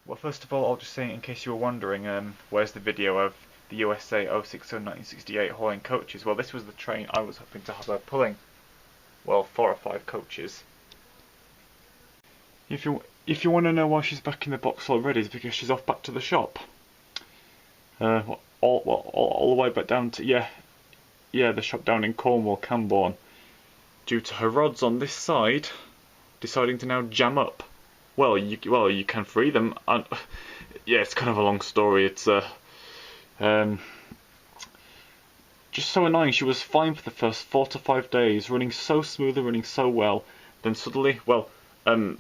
Well, first of all, I'll just say, in case you were wondering, where's the video of the USA 060 1968 hauling coaches? Well, this was the train I was hoping to have her pulling. Well, 4 or 5 coaches. If you want to know why she's back in the box already, it's because she's off back to the shop. All the way back down to the shop down in Cornwall, Camborne, due to her rods on this side deciding to now jam up. Well, you can free them, and yeah, it's kind of a long story. It's just so annoying. She was fine for the first 4 to 5 days, running so smoothly, running so well. Then suddenly,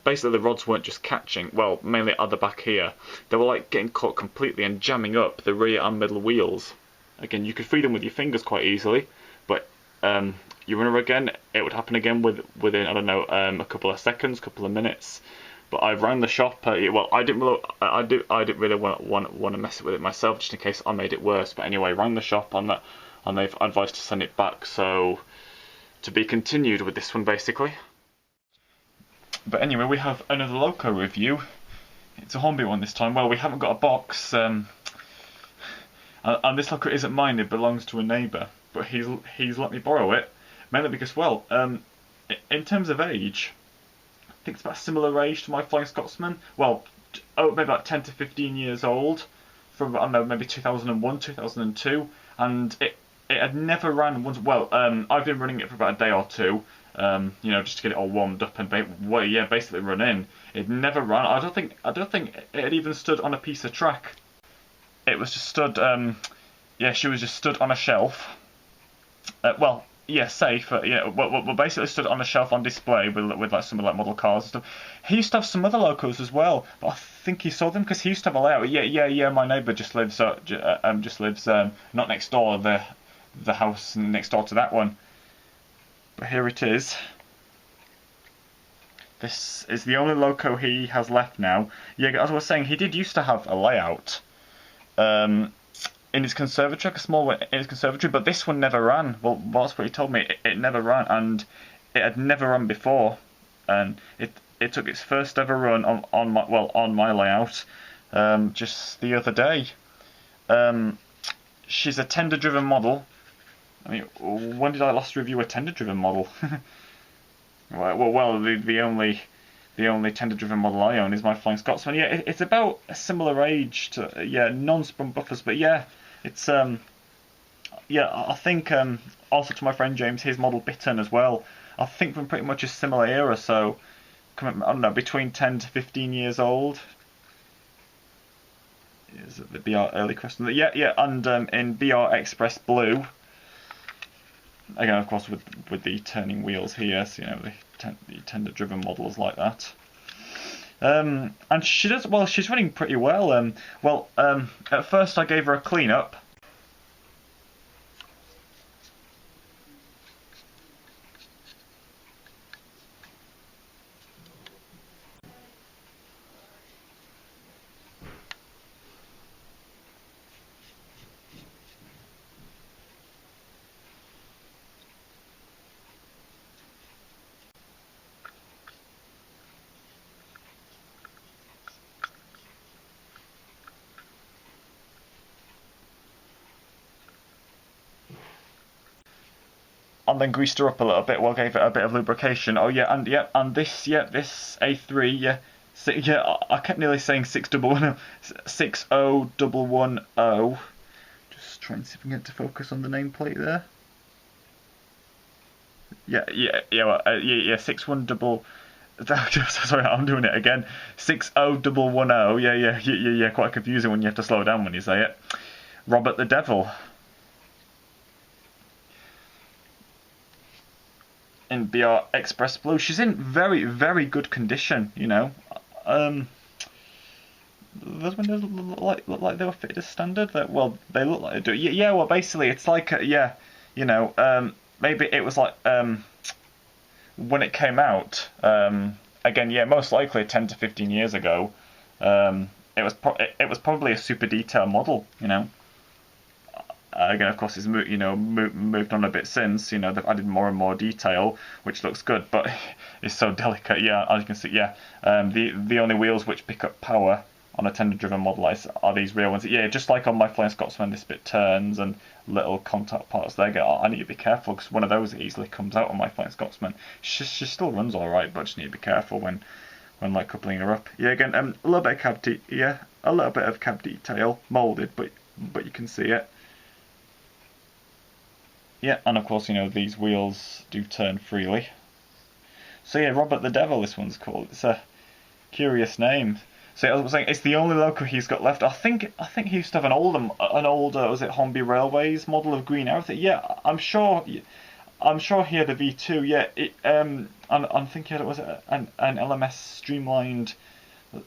basically the rods weren't just catching. Well, mainly at the back here, they were like getting caught completely and jamming up the rear and middle wheels. Again, you could free them with your fingers quite easily, but you run her again, it would happen again within I don't know a couple of seconds, couple of minutes. But I rang the shop. I didn't really want to mess with it myself, just in case I made it worse. But anyway, rang the shop on that, and they've advised to send it back. So to be continued with this one, basically. But anyway, we have another loco review. It's a Hornby one this time. Well, we haven't got a box, and this loco isn't mine. It belongs to a neighbour, but he's let me borrow it, mainly because, well, in terms of age, I think it's about a similar age to my Flying Scotsman. Well, maybe about 10 to 15 years old, from I don't know, maybe 2001, 2002, and it had never ran once. Well, I've been running it for about a day or two, just to get it all warmed up and basically run in. It never ran. I don't think it had even stood on a piece of track. It was just stood. She was just stood on a shelf. Safe. Basically stood on a shelf on display with like some like model cars and stuff. He used to have some other locos as well, but I think he sold them because he used to have a layout. My neighbour just lives not next door, the house next door to that one. But here it is. This is the only loco he has left now. Yeah, as I was saying, he did used to have a layout. In his conservatory, like a small one in his conservatory, but this one never ran. Well, that's what he told me. It never ran, and it had never run before. And it took its first ever run on my layout just the other day. She's a tender-driven model. I mean, when did I last review a tender-driven model? The only tender-driven model I own is my Flying Scotsman. Yeah, it's about a similar age to non-sprung buffers, but yeah, it's I think also to my friend James, his model Bittern as well. I think from pretty much a similar era, so I don't know, between 10 to 15 years old. Is it the BR early question? And in BR Express Blue. Again, of course, with the turning wheels here, so the tender-driven models like that. And she does well. She's running pretty well. At first I gave her a clean up. And then greased her up a little bit. Well, gave it a bit of lubrication. Oh yeah, and this A3, I kept nearly saying 60110. Just trying to see if I can get to focus on the nameplate there. 61 Sorry, I'm doing it again. 60110. Yeah. Quite confusing when you have to slow down when you say it. Robert the Devil. In BR Express Blue, she's in very, very good condition. Those windows look like they were fitted as standard. They look like they do. Yeah. Well, basically, it's like maybe it was like when it came out. Again, most likely 10 to 15 years ago. It was probably a super detailed model. Again, of course, it's moved on a bit since. They've added more and more detail, which looks good, but it's so delicate. Yeah, as you can see, the only wheels which pick up power on a tender-driven model are these real ones. Yeah, just like on my Flying Scotsman, this bit turns and little contact parts there go. I need to be careful because one of those easily comes out on my Flying Scotsman. She still runs all right, but I just need to be careful when like coupling her up. Yeah, again, a little bit of a little bit of cab detail, moulded, but you can see it. Yeah, and of course, you know, these wheels do turn freely. So yeah, Robert the Devil, this one's called. It's a curious name. So I was saying, it's the only loco he's got left. I think he used to have an older, was it Hornby Railways model of Green Arrow? Yeah, I'm sure he had a V2. Yeah, I'm thinking it was an LMS streamlined.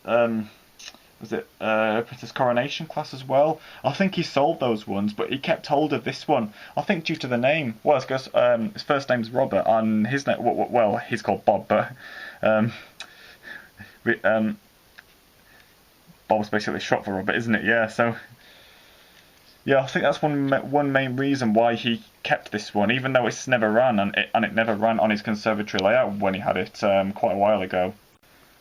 Was it Princess Coronation class as well? I think he sold those ones, but he kept hold of this one. I think due to the name. Well, it's because his first name's Robert, and his name, well, he's called Bob, but Bob's basically short for Robert, isn't it? Yeah. So yeah, I think that's one main reason why he kept this one, even though it's never ran, and it never ran on his conservatory layout when he had it quite a while ago.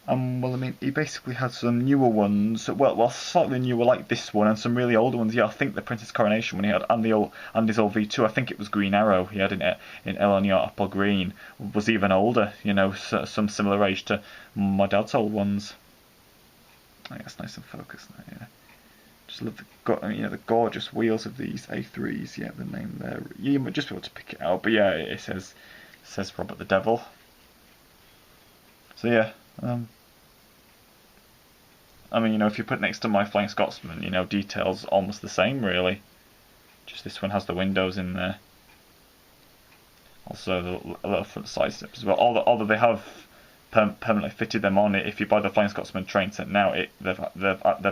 Well, I mean, he basically had some newer ones, well, slightly newer like this one, and some really older ones. Yeah, I think the Princess Coronation one he had, and his old V2, I think it was Green Arrow he had in Eleanor Apple Green, was even older. You know, some similar age to my dad's old ones. I think that's nice and focused now. Yeah, just love the gorgeous wheels of these A3s. Yeah, the name there. You might just be able to pick it out, but yeah, it says Robert the Devil. So yeah. I mean, you know, if you put next to my Flying Scotsman, you know, details almost the same, really. Just this one has the windows in there. Also, a little front side steps as well. Although they have permanently fitted them on it. If you buy the Flying Scotsman train set now, they've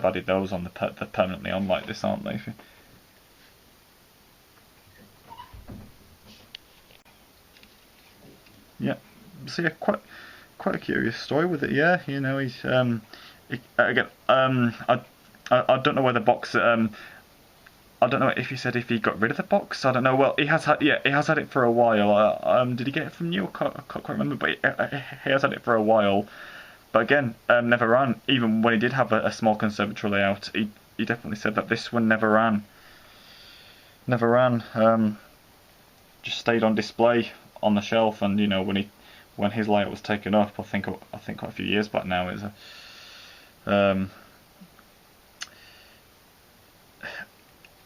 added those on they're permanently on like this, aren't they? Yeah. So yeah, quite a curious story with it. Yeah, you know, he's again, I don't know where the box. I don't know if he said if he got rid of the box. I don't know. Well, he has had it for a while. Did he get it from you? I can't quite remember, but he has had it for a while. But again, never ran. Even when he did have a small conservatory layout, he definitely said that this one never ran. Never ran. Just stayed on display on the shelf, and you know when his layout was taken up, I think quite a few years back now. It's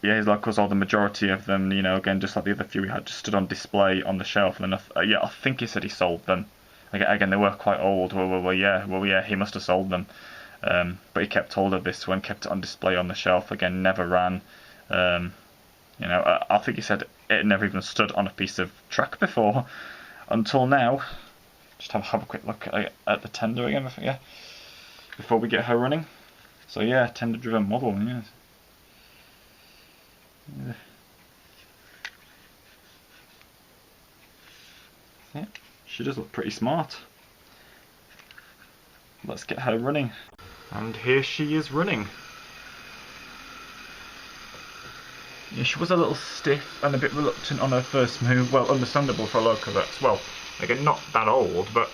yeah, his locos, all the majority of them, you know, again, just like the other few he had, just stood on display on the shelf. And then, I think he said he sold them. Again, they were quite old. Well, yeah, he must have sold them. But he kept hold of this one, kept it on display on the shelf. Again, never ran. You know, I think he said it never even stood on a piece of track before, until now. Just have a quick look at the tender again, yeah, before we get her running. So yeah, tender-driven model, yeah. Yeah, she does look pretty smart. Let's get her running. And here she is running. Yeah, she was a little stiff and a bit reluctant on her first move. Well, understandable for a loco that's, well, again, not that old, but,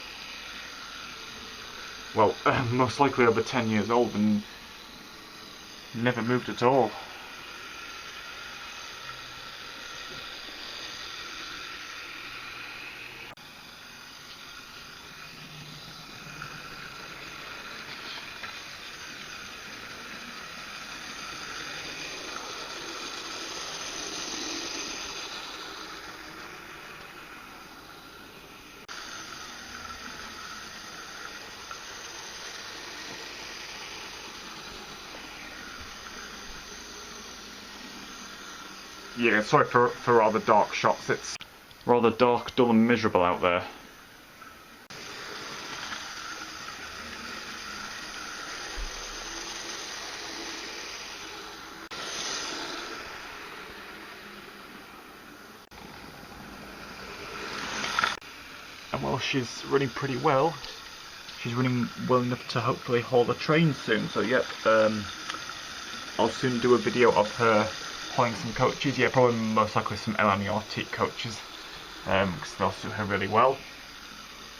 well, most likely over 10 years old and never moved at all. Yeah, sorry for rather dark shots. It's rather dark, dull and miserable out there. And while she's running pretty well, she's running well enough to hopefully haul the train soon. So yep, I'll soon do a video of her hauling some coaches. Yeah, probably most likely some LME teak coaches, because they'll suit her really well.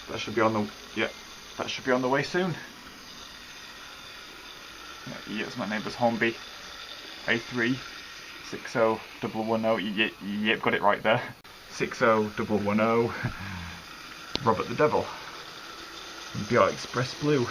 That should be on the way soon. Yeah, it's my neighbour's Hornby. A3 60110. Yep, got it right there. 60110. Robert the Devil. BR Express Blue.